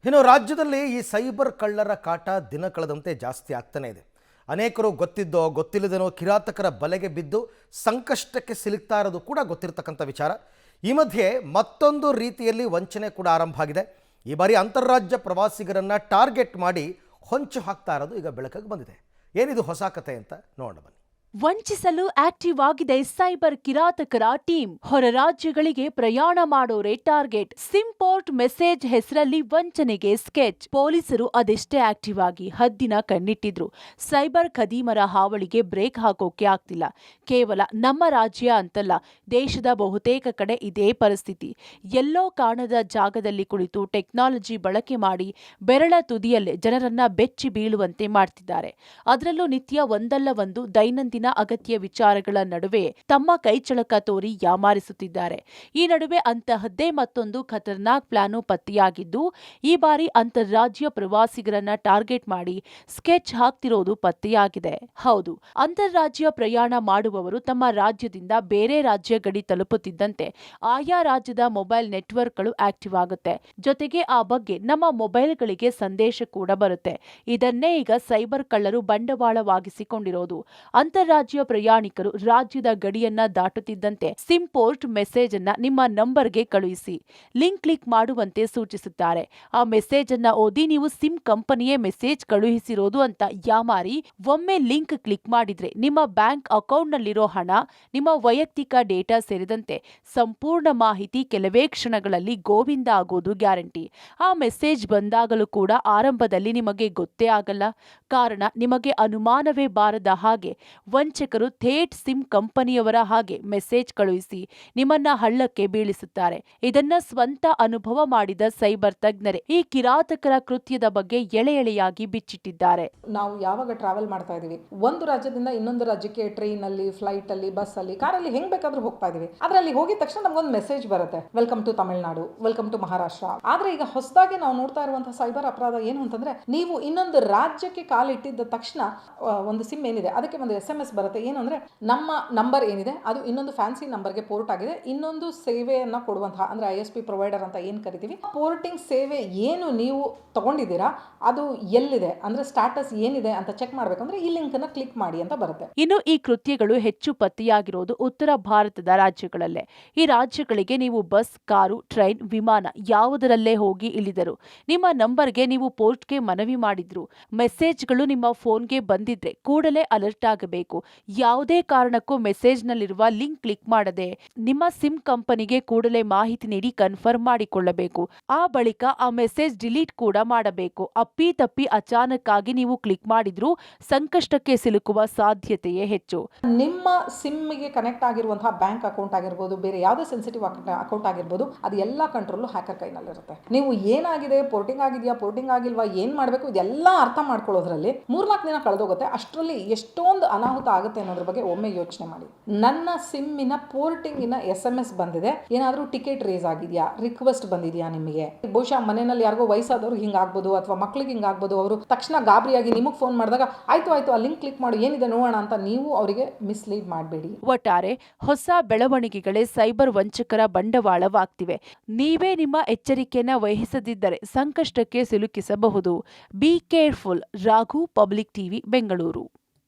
ಇನ್ನು ರಾಜ್ಯದಲ್ಲಿ ಈ ಸೈಬರ್ ಕಳ್ಳರ ಕಾಟ ದಿನ ಕಳೆದಂತೆ ಜಾಸ್ತಿ ಆಗ್ತಾನೆ ಇದೆ. ಅನೇಕರು ಗೊತ್ತಿದ್ದೋ ಗೊತ್ತಿಲ್ಲದೇನೋ ಕಿರಾತಕರ ಬಲೆಗೆ ಬಿದ್ದು ಸಂಕಷ್ಟಕ್ಕೆ ಸಿಲುಕ್ತಾ ಇರೋದು ಕೂಡ ಗೊತ್ತಿರತಕ್ಕಂಥ ವಿಚಾರ. ಈ ಮಧ್ಯೆ ಮತ್ತೊಂದು ರೀತಿಯಲ್ಲಿ ವಂಚನೆ ಕೂಡ ಆರಂಭ ಆಗಿದೆ. ಈ ಬಾರಿ ಅಂತಾರಾಜ್ಯ ಪ್ರವಾಸಿಗರನ್ನ ಟಾರ್ಗೆಟ್ ಮಾಡಿ ಹೊಂಚು ಹಾಕ್ತಾ ಇರೋದು ಈಗ ಬೆಳಕಿಗೆ ಬಂದಿದೆ. ಏನಿದು ಹೊಸ ಕತೆ ಅಂತ ನೋಡೋಣ ಬನ್ನಿ. ವಂಚಿಸಲು ಆಕ್ಟಿವ್ ಆಗಿದೆ ಸೈಬರ್ ಕಿರಾತಕರ ಟೀಮ್. ಹೊರ ರಾಜ್ಯಗಳಿಗೆ ಪ್ರಯಾಣ ಮಾಡೋರೆ ಟಾರ್ಗೆಟ್. ಸಿಂಪೋರ್ಟ್ ಮೆಸೇಜ್ ಹೆಸರಲ್ಲಿ ವಂಚನೆಗೆ ಸ್ಕೆಚ್. ಪೊಲೀಸರು ಅದೆಷ್ಟೇ ಆಕ್ಟಿವ್ ಆಗಿ ಹದ್ದಿನ ಕಣ್ಣಿಟ್ಟಿದ್ರು, ಸೈಬರ್ ಖದೀಮರ ಹಾವಳಿಗೆ ಬ್ರೇಕ್ ಹಾಕೋಕೆ ಆಗ್ತಿಲ್ಲ. ಕೇವಲ ನಮ್ಮ ರಾಜ್ಯ ಅಂತಲ್ಲ, ದೇಶದ ಬಹುತೇಕ ಕಡೆ ಇದೇ ಪರಿಸ್ಥಿತಿ. ಎಲ್ಲೋ ಕಾಣದ ಜಾಗದಲ್ಲಿ ಕುಳಿತು ಟೆಕ್ನಾಲಜಿ ಬಳಕೆ ಮಾಡಿ ಬೆರಳ ತುದಿಯಲ್ಲೇ ಜನರನ್ನ ಬೆಚ್ಚಿ ಬೀಳುವಂತೆ ಮಾಡ್ತಿದ್ದಾರೆ. ಅದರಲ್ಲೂ ನಿತ್ಯ ಒಂದಲ್ಲ ಒಂದು ದೈನಂದಿನ ಅಗತ್ಯ ವಿಚಾರಗಳ ನಡುವೆ ತಮ್ಮ ಕೈಚಳಕ ತೋರಿ ಯಾಮಾರಿಸುತ್ತಿದ್ದಾರೆ. ಈ ನಡುವೆ ಅಂತಹದ್ದೇ ಮತ್ತೊಂದು ಖತರ್ನಾಕ್ ಪ್ಲಾನು ಪತ್ತೆಯಾಗಿದ್ದು, ಈ ಬಾರಿ ಅಂತಾರಾಜ್ಯ ಪ್ರವಾಸಿಗರನ್ನ ಟಾರ್ಗೆಟ್ ಮಾಡಿ ಸ್ಕೆಚ್ ಹಾಕ್ತಿರೋದು ಪತ್ತೆಯಾಗಿದೆ. ಹೌದು, ಅಂತಾರಾಜ್ಯ ಪ್ರಯಾಣ ಮಾಡುವವರು ತಮ್ಮ ರಾಜ್ಯದಿಂದ ಬೇರೆ ರಾಜ್ಯ ಗಡಿ ತಲುಪುತ್ತಿದ್ದಂತೆ ಆಯಾ ರಾಜ್ಯದ ಮೊಬೈಲ್ ನೆಟ್ವರ್ಕ್ಗಳು ಆಕ್ಟಿವ್ ಆಗುತ್ತೆ. ಜೊತೆಗೆ ಆ ಬಗ್ಗೆ ನಮ್ಮ ಮೊಬೈಲ್ಗಳಿಗೆ ಸಂದೇಶ ಕೂಡ ಬರುತ್ತೆ. ಇದನ್ನೇ ಈಗ ಸೈಬರ್ ಕಳ್ಳರು ಬಂಡವಾಳವಾಗಿಸಿಕೊಂಡಿರೋದು. ಅಂತಾರಾಜ್ಯ ಪ್ರಯಾಣಿಕರು ರಾಜ್ಯದ ಗಡಿಯನ್ನ ದಾಟುತ್ತಿದ್ದಂತೆ ಸಿಂಪೋರ್ಟ್ ಮೆಸೇಜ್ ಅನ್ನ ನಿಮ್ಮ ನಂಬರ್ಗೆ ಕಳುಹಿಸಿ ಲಿಂಕ್ ಕ್ಲಿಕ್ ಮಾಡುವಂತೆ ಸೂಚಿಸುತ್ತಾರೆ. ಆ ಮೆಸೇಜ್ ಅನ್ನ ಓದಿ ನೀವು ಸಿಮ್ ಕಂಪನಿಯೇ ಮೆಸೇಜ್ ಕಳುಹಿಸಿರೋದು ಅಂತ ಯಾಮಾರಿ ಒಮ್ಮೆ ಲಿಂಕ್ ಕ್ಲಿಕ್ ಮಾಡಿದ್ರೆ ನಿಮ್ಮ ಬ್ಯಾಂಕ್ ಅಕೌಂಟ್ ನಲ್ಲಿರೋ ಹಣ, ನಿಮ್ಮ ವೈಯಕ್ತಿಕ ಡೇಟಾ ಸೇರಿದಂತೆ ಸಂಪೂರ್ಣ ಮಾಹಿತಿ ಕೆಲವೇ ಕ್ಷಣಗಳಲ್ಲಿ ಗೋವಿಂದ ಆಗೋದು ಗ್ಯಾರಂಟಿ. ಆ ಮೆಸೇಜ್ ಬಂದಾಗಲೂ ಕೂಡ ಆರಂಭದಲ್ಲಿ ನಿಮಗೆ ಗೊತ್ತೇ ಆಗಲ್ಲ. ಕಾರಣ, ನಿಮಗೆ ಅನುಮಾನವೇ ಬಾರದ ಹಾಗೆ ವಂಚಕರು ಥೇಟ್ ಸಿಮ್ ಕಂಪನಿಯವರ ಹಾಗೆ ಮೆಸೇಜ್ ಕಳುಹಿಸಿ ನಿಮ್ಮನ್ನ ಹಳ್ಳಕ್ಕೆ ಬೀಳಿಸುತ್ತಾರೆ. ಇದನ್ನ ಸ್ವಂತ ಅನುಭವ ಮಾಡಿದ ಸೈಬರ್ ತಜ್ಞರೇ ಈ ಕಿರಾತಕರ ಕೃತ್ಯದ ಬಗ್ಗೆ ಎಳೆ ಎಳೆಯಾಗಿ ಬಿಚ್ಚಿಟ್ಟಿದ್ದಾರೆ. ನಾವು ಯಾವಾಗ ಟ್ರಾವೆಲ್ ಮಾಡ್ತಾ ಇದೀವಿ, ಒಂದು ರಾಜ್ಯದಿಂದ ಇನ್ನೊಂದು ರಾಜ್ಯಕ್ಕೆ ಟ್ರೈನ್ ಅಲ್ಲಿ, ಫ್ಲೈಟ್ ಅಲ್ಲಿ, ಬಸ್ ಅಲ್ಲಿ, ಕಾರಲ್ಲಿ ಹೆಂಗ್ ಬೇಕಾದ್ರೂ ಹೋಗ್ತಾ ಇದೀವಿ. ಆದ್ರೆ ಅಲ್ಲಿ ಹೋಗಿದ ತಕ್ಷಣ ನಮ್ಗೊಂದು ಮೆಸೇಜ್ ಬರುತ್ತೆ, welcome to Tamil Nadu, welcome to Maharashtra. ಆದ್ರೆ ಈಗ ಹೊಸದಾಗಿ ನಾವು ನೋಡ್ತಾ ಇರುವಂತಹ ಸೈಬರ್ ಅಪರಾಧ ಏನು ಅಂತಂದ್ರೆ, ನೀವು ಇನ್ನೊಂದು ರಾಜ್ಯಕ್ಕೆ ಕಾಲಿಟ್ಟಿದ್ದ ತಕ್ಷಣ ಒಂದು ಸಿಮ್ ಏನಿದೆ ಅದಕ್ಕೆ ಒಂದು SMS ಬರುತ್ತೆ. ಏನು ಅಂದ್ರೆ, ನಮ್ಮ ನಂಬರ್ ಏನಿದೆ ಅದು ಇನ್ನೊಂದು ಫ್ಯಾನ್ಸಿ ನಂಬರ್ಗೆ ಪೋರ್ಟ್ ಆಗಿದೆ, ಇನ್ನೊಂದು ಸೇವೆಯನ್ನ ಕೊಡುವಂತಹ ಅಂದ್ರೆ ISP ಪ್ರೊವೈಡರ್ ಅಂತ ಏನ್ ಕರಿತೀವಿ, ಪೋರ್ಟಿಂಗ್ ಸೇವೆ ಏನು ನೀವು ತಗೊಂಡಿದ್ದೀರಾ ಅದು ಎಲ್ಲಿದೆ ಅಂದ್ರೆ ಸ್ಟಾಟಸ್ ಏನಿದೆ ಅಂತ ಚೆಕ್ ಮಾಡ್ಬೇಕಂದ್ರೆ ಈ ಲಿಂಕ್ ಅನ್ನ ಕ್ಲಿಕ್ ಮಾಡಿ ಅಂತ ಬರುತ್ತೆ. ಇನ್ನು ಈ ಕೃತ್ಯಗಳು ಹೆಚ್ಚು ಪತ್ತೆಯಾಗಿರೋದು ಉತ್ತರ ಭಾರತದ ರಾಜ್ಯಗಳಲ್ಲೇ. ಈ ರಾಜ್ಯಗಳಿಗೆ ನೀವು ಬಸ್, ಕಾರು, ಟ್ರೈನ್, ವಿಮಾನ ಯಾವುದರಲ್ಲೇ ಹೋಗಿ ಇಳಿದರು ನಿಮ್ಮ ನಂಬರ್ಗೆ ನೀವು ಪೋರ್ಟ್ಗೆ ಮನವಿ ಮಾಡಿದ್ರು ಮೆಸೇಜ್ಗಳು ನಿಮ್ಮ ಫೋನ್ಗೆ ಬಂದಿದ್ರೆ ಕೂಡಲೇ ಅಲರ್ಟ್ ಆಗಬೇಕು. ಯಾವುದೇ ಕಾರಣಕ್ಕೂ ಮೆಸೇಜ್ನಲ್ಲಿರುವ ಲಿಂಕ್ ಕ್ಲಿಕ್ ಮಾಡದೆ ನಿಮ್ಮ ಸಿಮ್ ಕಂಪನಿಗೆ ಕೂಡಲೇ ಮಾಹಿತಿ ನೀಡಿ ಕನ್ಫರ್ಮ್ ಮಾಡಿಕೊಳ್ಳಬೇಕು. ಆ ಬಳಿಕ ಆ ಮೆಸೇಜ್ ಡಿಲೀಟ್ ಕೂಡ ಮಾಡಬೇಕು. ಅಪ್ಪಿ ತಪ್ಪಿ ಅಚಾನಕ್ ಆಗಿ ನೀವು ಕ್ಲಿಕ್ ಮಾಡಿದ್ರೂ ಸಂಕಷ್ಟಕ್ಕೆ ಸಿಲುಕುವ ಸಾಧ್ಯತೆಯೇ ಹೆಚ್ಚು. ನಿಮ್ಮ ಸಿಮ್ಗೆ ಕನೆಕ್ಟ್ ಆಗಿರುವಂತಹ ಬ್ಯಾಂಕ್ ಅಕೌಂಟ್ ಆಗಿರ್ಬೋದು, ಬೇರೆ ಯಾವುದೇ ಸೆನ್ಸಿಟಿವ್ ಅಕೌಂಟ್ ಆಗಿರ್ಬೋದು, ಅದು ಎಲ್ಲ ಕಂಟ್ರೋಲ್ ಹ್ಯಾಕರ್ ಕೈನಲ್ಲಿರುತ್ತೆ. ನೀವು ಏನಾಗಿದೆ, ಪೋರ್ಟಿಂಗ್ ಆಗಿದೆಯಾ, ಪೋರ್ಟಿಂಗ್ ಆಗಿಲ್ವಾ, ಏನ್ ಮಾಡಬೇಕು, ಇದೆಲ್ಲ ಅರ್ಥ ಮಾಡ್ಕೊಳ್ಳೋದ್ರಲ್ಲಿ 3-4 ದಿನ ಕಳೆದೋಗುತ್ತೆ. ಅಷ್ಟರಲ್ಲಿ ಎಷ್ಟೊಂದು ಅನಾಹುತ ಆಗುತ್ತೆ ಅನ್ನೋದ್ರ ಬಗ್ಗೆ ಒಮ್ಮೆ ಯೋಚನೆ ಮಾಡಿ. ನನ್ನ ಸಿಮ್ಮಿನ ಪೋರ್ಟಿಂಗಿನ SMS ಬಂದಿದೆ, ಏನಾದರೂ ಟಿಕೆಟ್ ರೇಸ್ ಆಗಿದೆಯಾ, ರಿಕ್ವೆಸ್ಟ್ ಬಂದಿದೆಯಾ ನಿಮಗೆ, ಬಹುಶಃ ಮನೆಯಲ್ಲಿ ಯಾರಿಗೋ ವಯಸ್ಸಾದವ್ರು ಹಿಂಗಾಗ್ಬೋದು ಅಥವಾ ಮಕ್ಳಿಗೆ ಹಿಂಗಾಗ್ಬೋದು, ಅವರು ತಕ್ಷಣ ಗಾಬರಿಯಾಗಿ ನಿಮಗೆ ಫೋನ್ ಮಾಡಿದಾಗ ಆಯ್ತು ಆ ಲಿಂಕ್ ಕ್ಲಿಕ್ ಮಾಡಿ ಏನಿದೆ ನೋಡೋಣ ಅಂತ ನೀವು ಅವರಿಗೆ ಮಿಸ್ಲೀಡ್ ಮಾಡಬೇಡಿ. ಒಟ್ಟಾರೆ ಹೊಸ ಬೆಳವಣಿಗೆಗಳೇ ಸೈಬರ್ ವಂಚಕರ ಬಂಡವಾಳವಾಗ್ತಿವೆ. ನೀವೇ ನಿಮ್ಮ ಎಚ್ಚರಿಕೆಯನ್ನ ವಹಿಸದಿದ್ದರೆ ಸಂಕಷ್ಟಕ್ಕೆ ಸಿಲುಕಿಸಬಹುದು. Be careful. Raghu, public TV, Bengaluru.